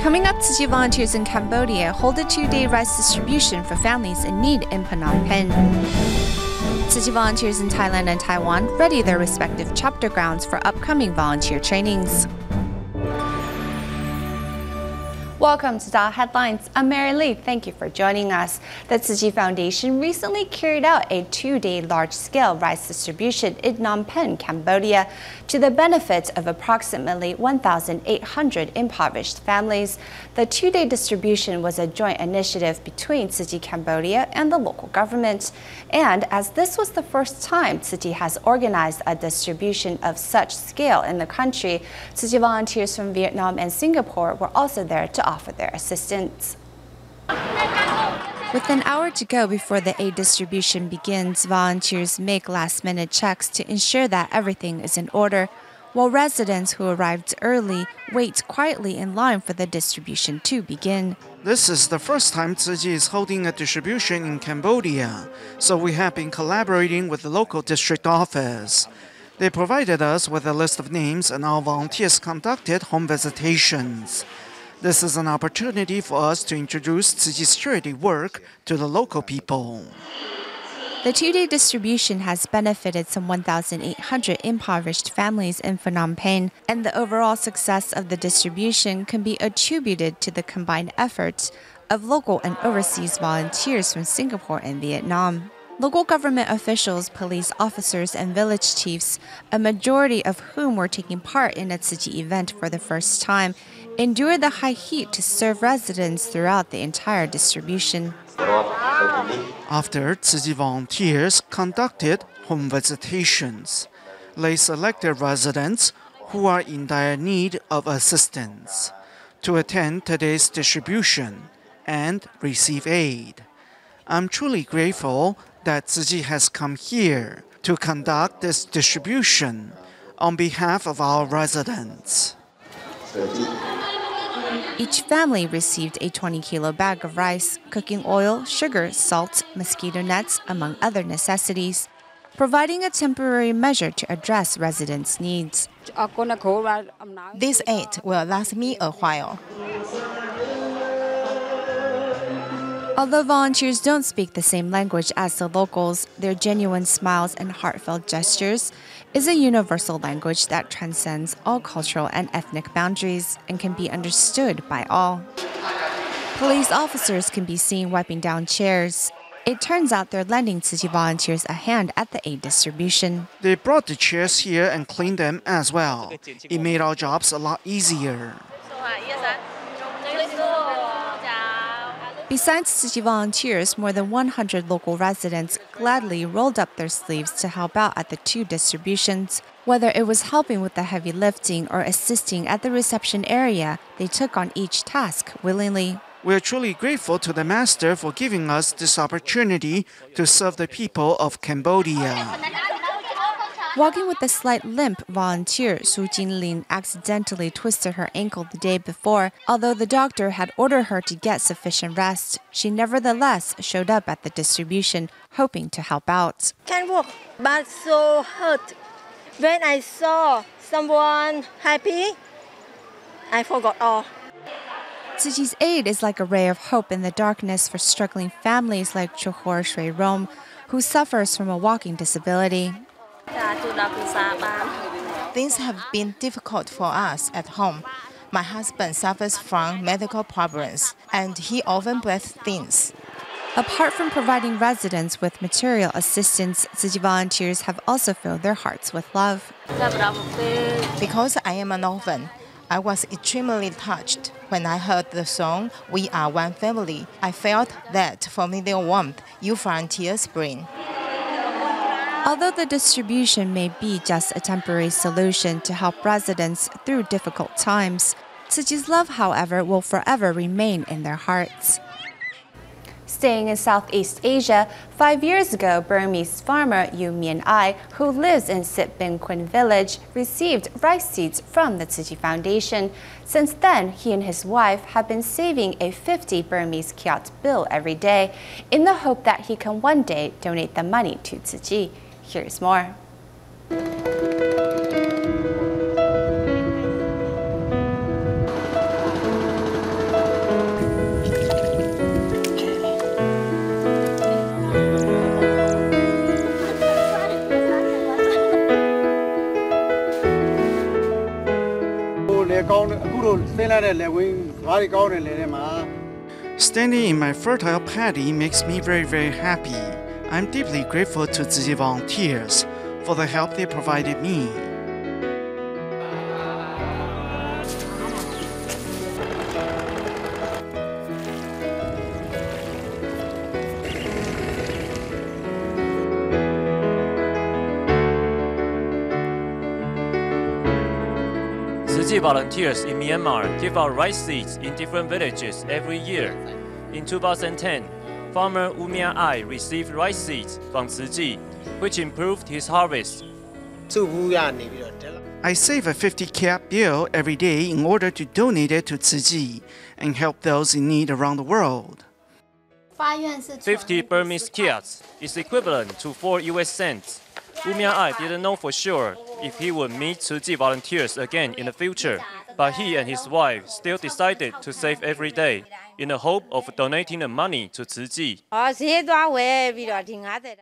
Coming up, Tzu Chi volunteers in Cambodia hold a 2-day rice distribution for families in need in Phnom Penh. Tzu Chi volunteers in Thailand and Taiwan ready their respective chapter grounds for upcoming volunteer trainings. Welcome to DaAi Headlines. I'm Mary Lee. Thank you for joining us. The Tzu Chi Foundation recently carried out a 2-day large-scale rice distribution in Phnom Penh, Cambodia, to the benefit of approximately 1,800 impoverished families. The 2-day distribution was a joint initiative between Tzu Chi Cambodia and the local government. And as this was the first time Tzu Chi has organized a distribution of such scale in the country, Tzu Chi volunteers from Vietnam and Singapore were also there to offer their assistance. With an hour to go before the aid distribution begins, volunteers make last-minute checks to ensure that everything is in order, while residents who arrived early wait quietly in line for the distribution to begin. This is the first time Tzu Chi is holding a distribution in Cambodia, so we have been collaborating with the local district office. They provided us with a list of names and our volunteers conducted home visitations. This is an opportunity for us to introduce Tzu Chi's charity work to the local people. The 2-day distribution has benefited some 1,800 impoverished families in Phnom Penh, and the overall success of the distribution can be attributed to the combined efforts of local and overseas volunteers from Singapore and Vietnam. Local government officials, police officers, and village chiefs, a majority of whom were taking part in a Tzu Chi event for the first time, endured the high heat to serve residents throughout the entire distribution. After Tzu Chi volunteers conducted home visitations, they selected residents who are in dire need of assistance to attend today's distribution and receive aid. I'm truly grateful that Tzu Chi has come here to conduct this distribution on behalf of our residents. Each family received a 20-kilo bag of rice, cooking oil, sugar, salt, mosquito nets, among other necessities, providing a temporary measure to address residents' needs. This aid will last me a while. Although volunteers don't speak the same language as the locals, their genuine smiles and heartfelt gestures is a universal language that transcends all cultural and ethnic boundaries and can be understood by all. Police officers can be seen wiping down chairs. It turns out they're lending Tzu Chi volunteers a hand at the aid distribution. They brought the chairs here and cleaned them as well. It made our jobs a lot easier. Besides Tzu Chi volunteers, more than 100 local residents gladly rolled up their sleeves to help out at the 2 distributions. Whether it was helping with the heavy lifting or assisting at the reception area, they took on each task willingly. We are truly grateful to the Master for giving us this opportunity to serve the people of Cambodia. Walking with a slight limp, volunteer Su Jinlin accidentally twisted her ankle the day before. Although the doctor had ordered her to get sufficient rest, she nevertheless showed up at the distribution, hoping to help out. Can't walk, but so hurt. When I saw someone happy, I forgot all. Tzu Chi's aid is like a ray of hope in the darkness for struggling families like Chohor Shui Rom, who suffers from a walking disability. Things have been difficult for us at home. My husband suffers from medical problems, and he often breathes things. Apart from providing residents with material assistance, Tzu Chi volunteers have also filled their hearts with love. Because I am an orphan, I was extremely touched when I heard the song, "We Are One Family." I felt that familiar warmth you volunteers bring. Although the distribution may be just a temporary solution to help residents through difficult times, Tzu Chi's love, however, will forever remain in their hearts. Staying in Southeast Asia, 5 years ago, Burmese farmer Yu Mien Ai, who lives in Sit Bin Quin village, received rice seeds from the Tzu Chi Foundation. Since then, he and his wife have been saving a 50 Burmese kyat bill every day in the hope that he can one day donate the money to Tzu Chi. Here's more. Standing in my fertile paddy makes me very, very happy. I'm deeply grateful to Tzu Chi volunteers for the help they provided me. Tzu Chi volunteers in Myanmar give out rice seeds in different villages every year. In 2010, farmer Umia Ai received rice seeds from Tzu Chi, which improved his harvest. I save a 50 kyat bill every day in order to donate it to Tzu Chi and help those in need around the world. 50 Burmese kyats is equivalent to 4 US cents. Umia Ai didn't know for sure if he would meet Tzu Chi volunteers again in the future, but he and his wife still decided to save every day in the hope of donating the money to Tzu Chi.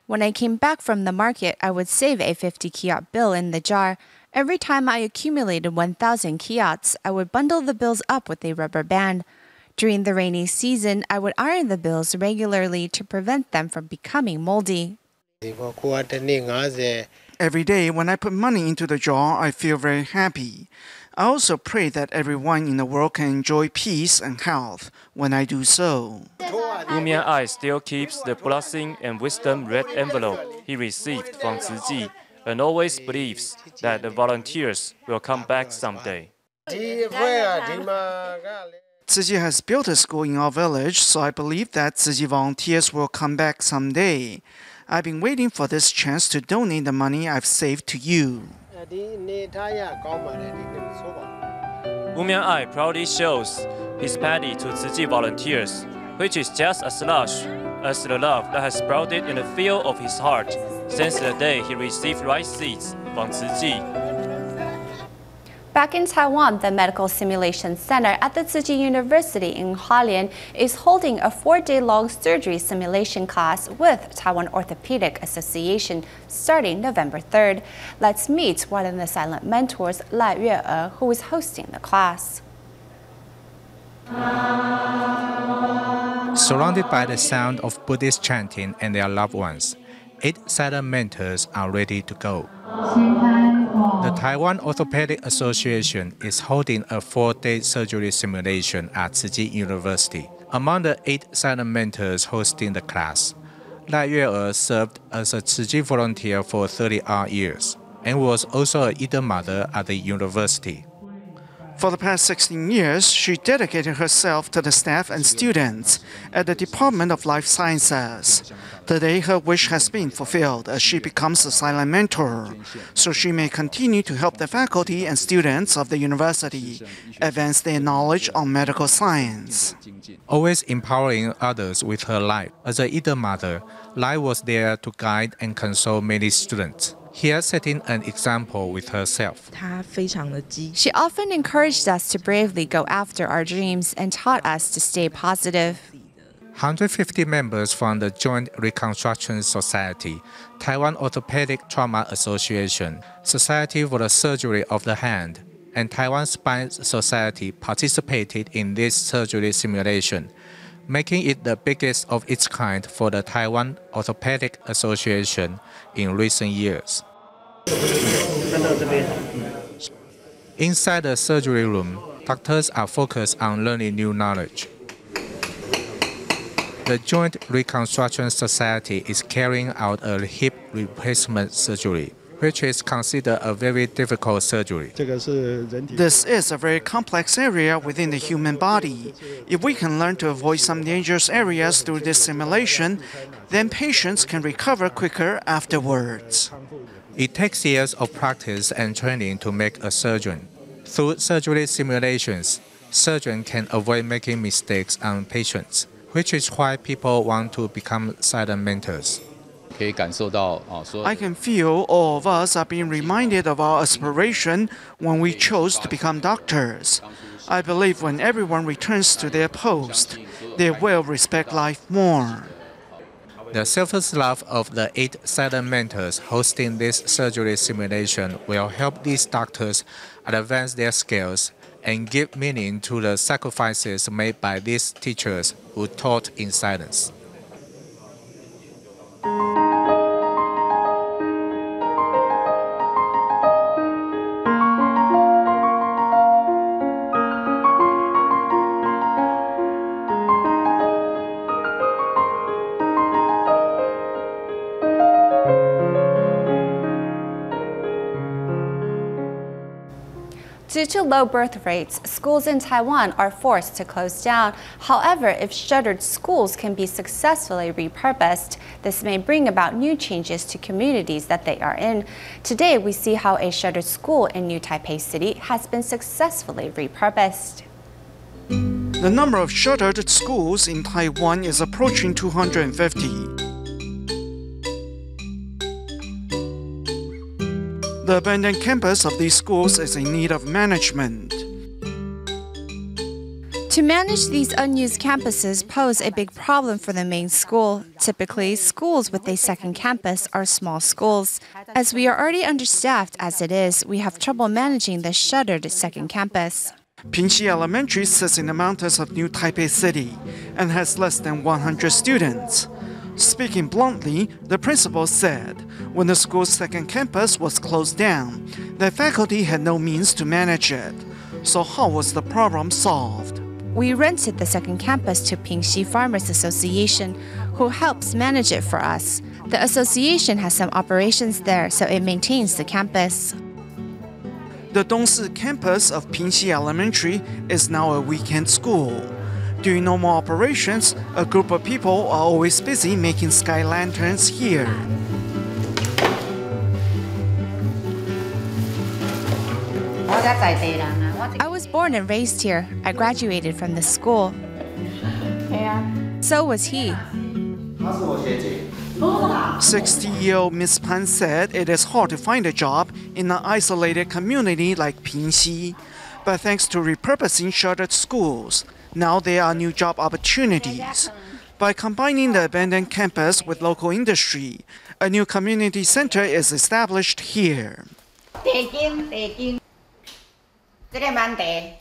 When I came back from the market, I would save a 50 kyat bill in the jar. Every time I accumulated 1,000 kyats, I would bundle the bills up with a rubber band. During the rainy season, I would iron the bills regularly to prevent them from becoming moldy. Every day when I put money into the jar, I feel very happy. I also pray that everyone in the world can enjoy peace and health when I do so. Umia Ai still keeps the blessing and wisdom red envelope he received from Tzu Chi and always believes that the volunteers will come back someday. Tzu Chi has built a school in our village, so I believe that Tzu Chi volunteers will come back someday. I've been waiting for this chance to donate the money I've saved to you. Umia Ai proudly shows his paddy to Tzu Chi volunteers, which is just as large as the love that has sprouted in the field of his heart since the day he received rice seeds from Tzu Chi. Back in Taiwan, the Medical Simulation Center at the Tzu Chi University in Hualien is holding a 4-day-long surgery simulation class with Taiwan Orthopedic Association starting November 3rd. Let's meet one of the silent mentors, Lai Yue, who is hosting the class. Surrounded by the sound of Buddhist chanting and their loved ones, 8 silent mentors are ready to go. The Taiwan Orthopedic Association is holding a 4-day surgery simulation at Tzu Chi University. Among the 8 silent mentors hosting the class, Lai Yue served as a Tzu Chi volunteer for 30-odd years and was also a Eden mother at the university. For the past 16 years, she dedicated herself to the staff and students at the Department of Life Sciences. Today, her wish has been fulfilled as she becomes a silent mentor, so she may continue to help the faculty and students of the university advance their knowledge on medical science. Always empowering others with her life, as a Eden mother, Lai was there to guide and console many students. Here, setting an example with herself. She often encouraged us to bravely go after our dreams and taught us to stay positive. 150 members from the Joint Reconstruction Society, Taiwan Orthopedic Trauma Association, Society for the Surgery of the Hand, and Taiwan Spine Society participated in this surgery simulation, making it the biggest of its kind for the Taiwan Orthopedic Association in recent years. Inside the surgery room, doctors are focused on learning new knowledge. The Joint Reconstruction Society is carrying out a hip replacement surgery, which is considered a very difficult surgery. This is a very complex area within the human body. If we can learn to avoid some dangerous areas through this simulation, then patients can recover quicker afterwards. It takes years of practice and training to make a surgeon. Through surgery simulations, surgeons can avoid making mistakes on patients, which is why people want to become silent mentors. I can feel all of us are being reminded of our aspiration when we chose to become doctors. I believe when everyone returns to their post, they will respect life more. The selfless love of the 8 silent mentors hosting this surgery simulation will help these doctors advance their skills and give meaning to the sacrifices made by these teachers who taught in silence. Due to low birth rates, schools in Taiwan are forced to close down. However, if shuttered schools can be successfully repurposed, this may bring about new changes to communities that they are in. Today, we see how a shuttered school in New Taipei City has been successfully repurposed. The number of shuttered schools in Taiwan is approaching 250. The abandoned campus of these schools is in need of management. To manage these unused campuses pose a big problem for the main school. Typically, schools with a second campus are small schools. As we are already understaffed as it is, we have trouble managing the shuttered second campus. Pingxi Elementary sits in the mountains of New Taipei City and has less than 100 students. Speaking bluntly, the principal said when the school's second campus was closed down, the faculty had no means to manage it. So how was the problem solved? We rented the second campus to Pingxi Farmers Association, who helps manage it for us. The association has some operations there, so it maintains the campus. The Dongsi campus of Pingxi Elementary is now a weekend school. During normal operations, a group of people are always busy making sky lanterns here. I was born and raised here. I graduated from this school. So was he. 60-year-old Miss Pan said it is hard to find a job in an isolated community like Pingxi. But thanks to repurposing shuttered schools, now there are new job opportunities. By combining the abandoned campus with local industry, a new community center is established here.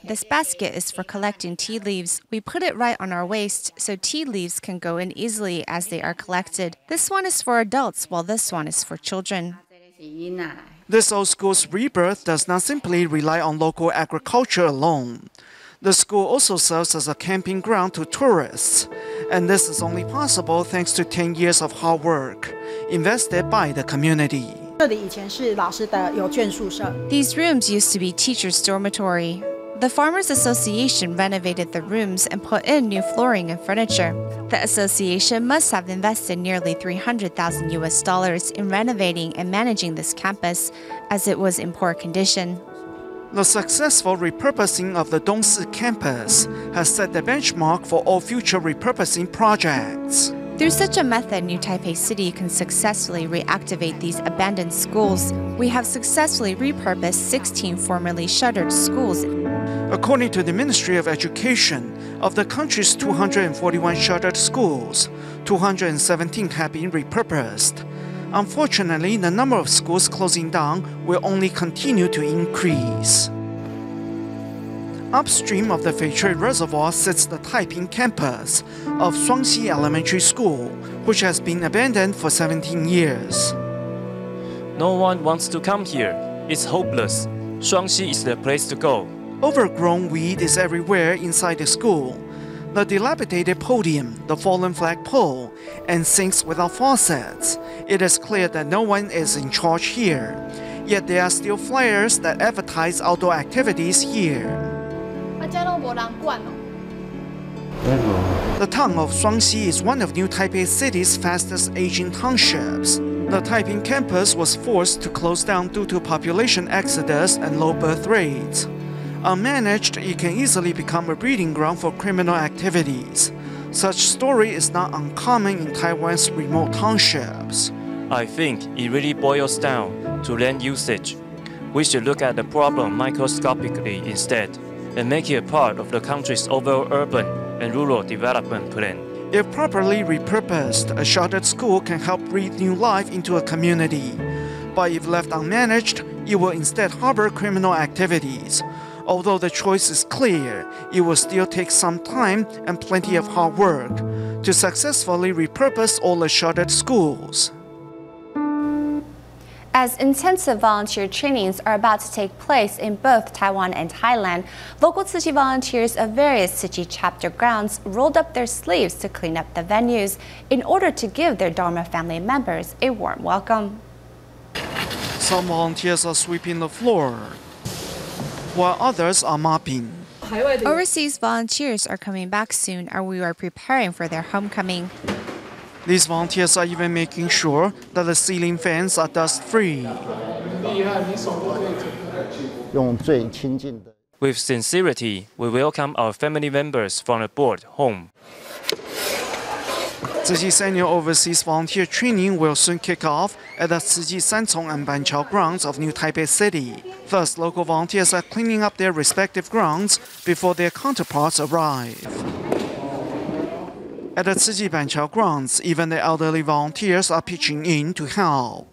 This basket is for collecting tea leaves. We put it right on our waist so tea leaves can go in easily as they are collected. This one is for adults while this one is for children. This old school's rebirth does not simply rely on local agriculture alone. The school also serves as a camping ground to tourists, and this is only possible thanks to 10 years of hard work invested by the community. These rooms used to be teachers' dormitory. The Farmers Association renovated the rooms and put in new flooring and furniture. The association must have invested nearly $300,000 in renovating and managing this campus, as it was in poor condition. The successful repurposing of the Dongsi campus has set the benchmark for all future repurposing projects. Through such a method, New Taipei City can successfully reactivate these abandoned schools. We have successfully repurposed 16 formerly shuttered schools. According to the Ministry of Education, of the country's 241 shuttered schools, 217 have been repurposed. Unfortunately, the number of schools closing down will only continue to increase. Upstream of the Feichui Reservoir sits the Taiping campus of Shuangxi Elementary School, which has been abandoned for 17 years. No one wants to come here. It's hopeless. Shuangxi is the place to go. Overgrown weed is everywhere inside the school. The dilapidated podium, the fallen flagpole, and sinks without faucets. It is clear that no one is in charge here. Yet there are still flyers that advertise outdoor activities here. The town of Shuangxi is one of New Taipei City's fastest aging townships. The Taiping campus was forced to close down due to population exodus and low birth rates. Unmanaged, it can easily become a breeding ground for criminal activities. Such story is not uncommon in Taiwan's remote townships. I think it really boils down to land usage. We should look at the problem microscopically instead, and make it a part of the country's overall urban and rural development plan. If properly repurposed, a shuttered school can help breathe new life into a community. But if left unmanaged, it will instead harbor criminal activities. Although the choice is clear, it will still take some time and plenty of hard work to successfully repurpose all the shuttered schools. As intensive volunteer trainings are about to take place in both Taiwan and Thailand, local Tzu Chi volunteers of various Tzu Chi chapter grounds rolled up their sleeves to clean up the venues in order to give their Dharma family members a warm welcome. Some volunteers are sweeping the floor, while others are mopping. Overseas volunteers are coming back soon, and we are preparing for their homecoming. These volunteers are even making sure that the ceiling fans are dust-free. With sincerity, we welcome our family members from abroad home. Tzu Chi's annual overseas volunteer training will soon kick off at the Tzu Chi Sanchong and Banqiao grounds of New Taipei City. First, local volunteers are cleaning up their respective grounds before their counterparts arrive. At the Tzu Chi Banqiao grounds, even the elderly volunteers are pitching in to help.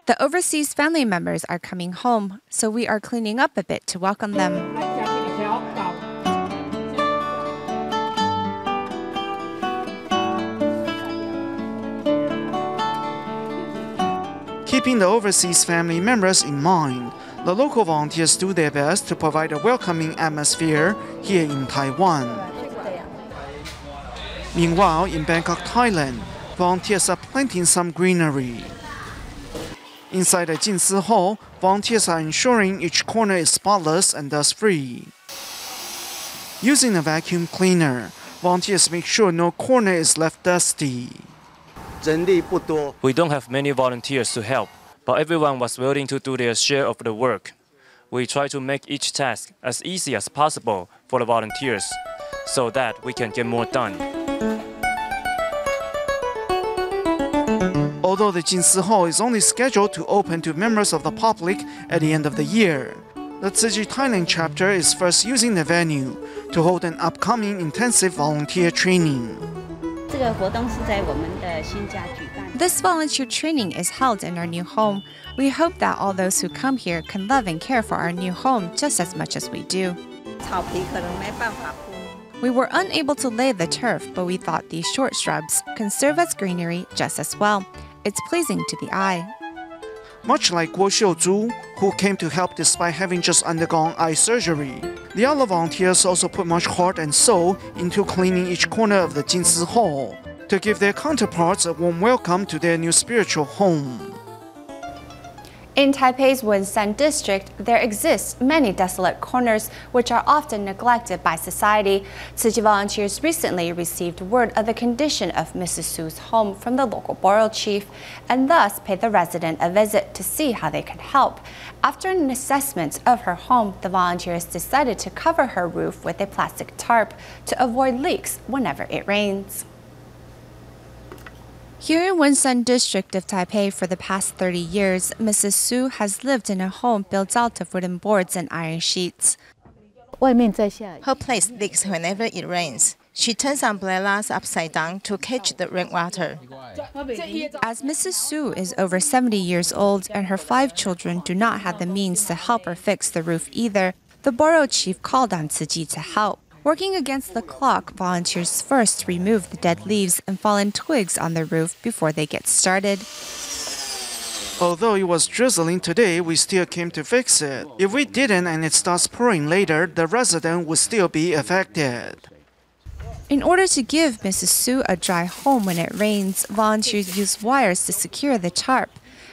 The overseas family members are coming home, so we are cleaning up a bit to welcome them. Keeping the overseas family members in mind, the local volunteers do their best to provide a welcoming atmosphere here in Taiwan. Meanwhile, in Bangkok, Thailand, volunteers are planting some greenery. Inside the Jinsi Hall, volunteers are ensuring each corner is spotless and dust-free. Using a vacuum cleaner, volunteers make sure no corner is left dusty. We don't have many volunteers to help, but everyone was willing to do their share of the work. We try to make each task as easy as possible for the volunteers, so that we can get more done. Although the Jinsi Hall is only scheduled to open to members of the public at the end of the year, the Tzu Chi Thailand chapter is first using the venue to hold an upcoming intensive volunteer training. This volunteer training is held in our new home. We hope that all those who come here can love and care for our new home just as much as we do. We were unable to lay the turf, but we thought these short shrubs can serve as greenery just as well. It's pleasing to the eye. Much like Guo Xiuzhu, who came to help despite having just undergone eye surgery, the other volunteers also put much heart and soul into cleaning each corner of the Jinsi Hall to give their counterparts a warm welcome to their new spiritual home. In Taipei's Wensan district, there exist many desolate corners which are often neglected by society. Tzu Chi volunteers recently received word of the condition of Mrs. Su's home from the local borough chief, and thus paid the resident a visit to see how they could help. After an assessment of her home, the volunteers decided to cover her roof with a plastic tarp to avoid leaks whenever it rains. Here in Wensan district of Taipei for the past 30 years, Mrs. Su has lived in a home built out of wooden boards and iron sheets. Her place leaks whenever it rains. She turns umbrellas upside down to catch the rainwater. As Mrs. Su is over 70 years old and her 5 children do not have the means to help her fix the roof either, the borough chief called on Tzu Chi to help. Working against the clock, volunteers first remove the dead leaves and fallen twigs on the roof before they get started. Although it was drizzling today, we still came to fix it. If we didn't and it starts pouring later, the resident would still be affected. In order to give Mrs. Su a dry home when it rains, volunteers used wires to secure the tarp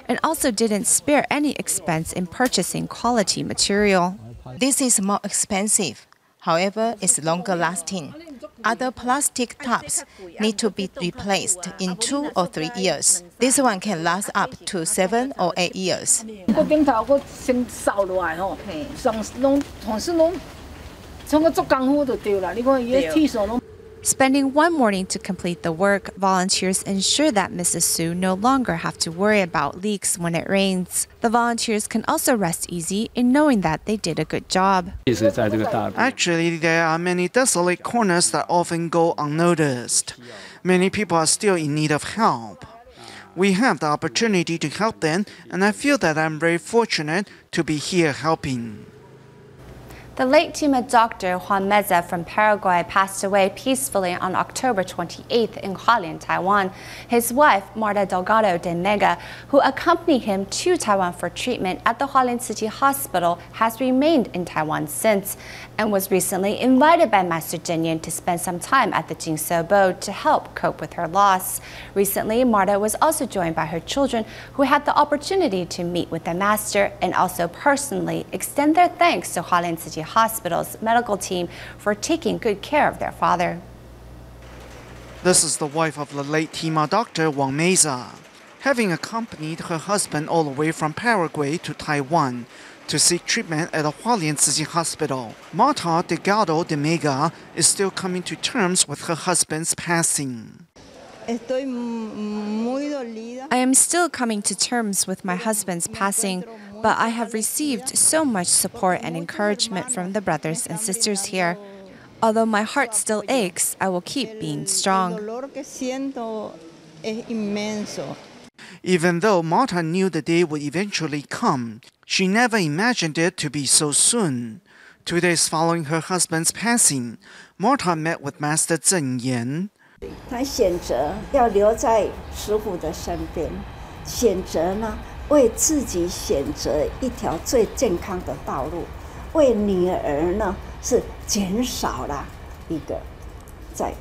and also didn't spare any expense in purchasing quality material. This is more expensive. However, it's longer lasting. Other plastic tarps need to be replaced in 2 or 3 years. This one can last up to 7 or 8 years. Spending one morning to complete the work, volunteers ensure that Mrs. Su no longer have to worry about leaks when it rains. The volunteers can also rest easy in knowing that they did a good job. Actually, there are many desolate corners that often go unnoticed. Many people are still in need of help. We have the opportunity to help them, and I feel that I'm very fortunate to be here helping. The late Tima doctor Juan Meza from Paraguay passed away peacefully on October 28th in Hualien, Taiwan. His wife, Marta Delgado de Mega, who accompanied him to Taiwan for treatment at the Hualien Tzu Chi Hospital, has remained in Taiwan since and was recently invited by Master Zhen to spend some time at the Jingso Bo to help cope with her loss. Recently, Marta was also joined by her children who had the opportunity to meet with the Master and also personally extend their thanks to Hualien Tzu Chi Hospital's medical team for taking good care of their father. This is the wife of the late Tima doctor Wang Meza. Having accompanied her husband all the way from Paraguay to Taiwan to seek treatment at the Hualien Tzu Chi Hospital, Marta Delgado de Mega is still coming to terms with her husband's passing. I am still coming to terms with my husband's passing, but I have received so much support and encouragement from the brothers and sisters here. Although my heart still aches, I will keep being strong. Even though Marta knew the day would eventually come, she never imagined it to be so soon. 2 days following her husband's passing, Marta met with Master Zhen Yan. 他选择要留在师父的身边，选择呢为自己选择一条最健康的道路，为女儿呢是减少了一个在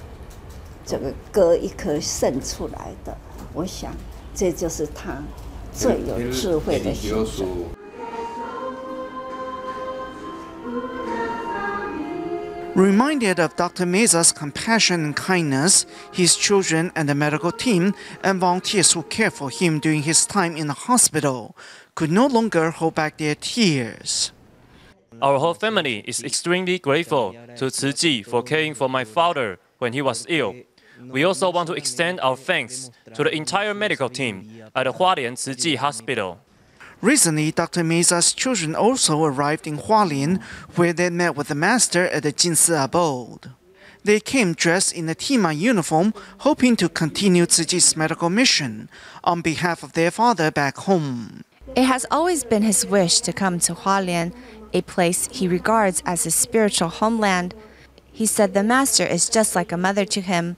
这个割一颗肾出来的。我想这就是他最有智慧的选择。Reminded of Dr. Meza's compassion and kindness, his children and the medical team and volunteers who cared for him during his time in the hospital could no longer hold back their tears. Our whole family is extremely grateful to Tzu Chi for caring for my father when he was ill. We also want to extend our thanks to the entire medical team at the Hualien Tzu Chi Hospital. Recently, Dr. Meza's children also arrived in Hualien, where they met with the master at the Jinsi abode. They came dressed in a Tima uniform, hoping to continue Tzu Chi's medical mission on behalf of their father back home. It has always been his wish to come to Hualien, a place he regards as his spiritual homeland. He said the master is just like a mother to him.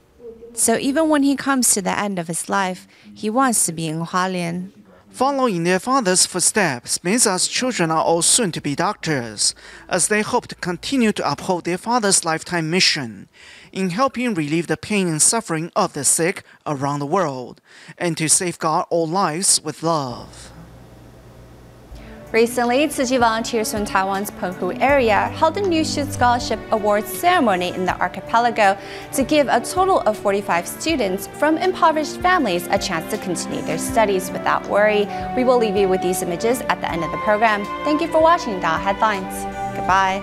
So even when he comes to the end of his life, he wants to be in Hualien. Following their father's footsteps, Meza's children are all soon to be doctors, as they hope to continue to uphold their father's lifetime mission in helping relieve the pain and suffering of the sick around the world, and to safeguard all lives with love. Recently, Tzu Chi volunteers from Taiwan's澎湖area held a New Shoot Scholarship Awards ceremony in the archipelago to give a total of 45 students from impoverished families a chance to continue their studies without worry. We will leave you with these images at the end of the program. Thank you for watching DaAi Headlines. Goodbye.